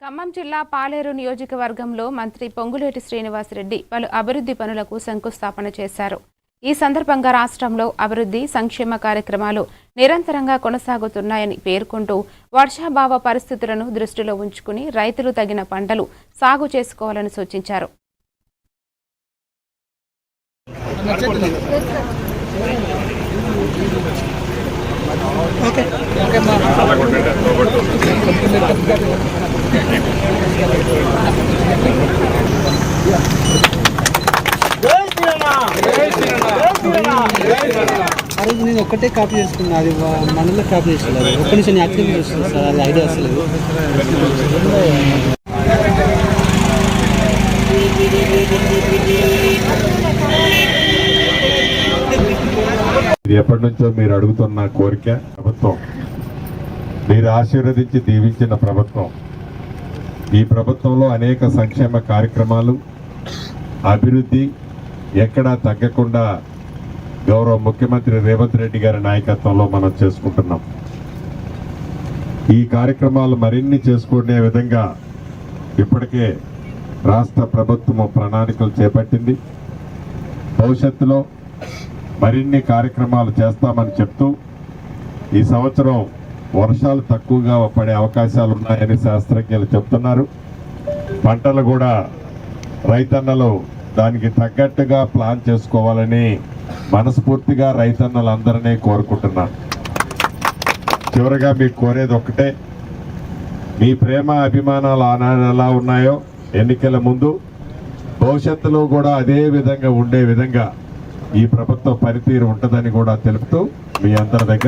ఖమ్మం జిల్లా పాలేరు నియోజకవర్గంలో మంత్రి పొంగులేటి శ్రీనివాసరెడ్డి పలు అభివృద్ధి పనులకు శంకుస్థాపన చేశారు. ఈ సందర్భంగా రాష్ట్రంలో అభివృద్ధి సంక్షేమ కార్యక్రమాలు నిరంతరంగా కొనసాగుతున్నాయని పేర్కొంటూ వర్షాభావ పరిస్థితులను దృష్టిలో ఉంచుకుని రైతులు తగిన పంటలు సాగు చేసుకోవాలని సూచించారు. నేను ఒక్కటే కాపీ చేసుకున్నా, అది మనలో కాపీ చేస్తున్నారు. ఒక్క నిమిషం యాక్టివ్ చేస్తుంది సార్, అది ఐడియా అసలు. ఎప్పటి నుంచో మీరు అడుగుతున్న కోరిక ప్రభుత్వం, మీరు ఆశీర్వదించి దీవించిన ప్రభుత్వం. ఈ ప్రభుత్వంలో అనేక సంక్షేమ కార్యక్రమాలు, అభివృద్ధి ఎక్కడా తగ్గకుండా గౌరవ ముఖ్యమంత్రి రేవంత్ రెడ్డి గారి నాయకత్వంలో మనం చేసుకుంటున్నాం. ఈ కార్యక్రమాలు మరిన్ని చేసుకునే విధంగా ఇప్పటికే రాష్ట్ర ప్రభుత్వం ప్రణాళికలు చేపట్టింది. భవిష్యత్తులో మరిన్ని కార్యక్రమాలు చేస్తామని చెప్తూ, ఈ సంవత్సరం వర్షాలు తక్కువగా పడే అవకాశాలు ఉన్నాయని శాస్త్రజ్ఞులు చెప్తున్నారు. పంటలు కూడా రైతన్నలు దానికి తగ్గట్టుగా ప్లాన్ చేసుకోవాలని మనస్ఫూర్తిగా రైతన్నలందరినీ కోరుకుంటున్నాను. చివరిగా మీకు కోరేది ఒక్కటే, మీ ప్రేమ అభిమానాలు ఆనాడు ఎలా ఉన్నాయో ఎన్నికల ముందు, భవిష్యత్తులో కూడా అదే విధంగా ఉండే విధంగా ఈ ప్రభుత్వ పనితీరు ఉంటుందని కూడా తెలుపుతూ మీ అందరి దగ్గర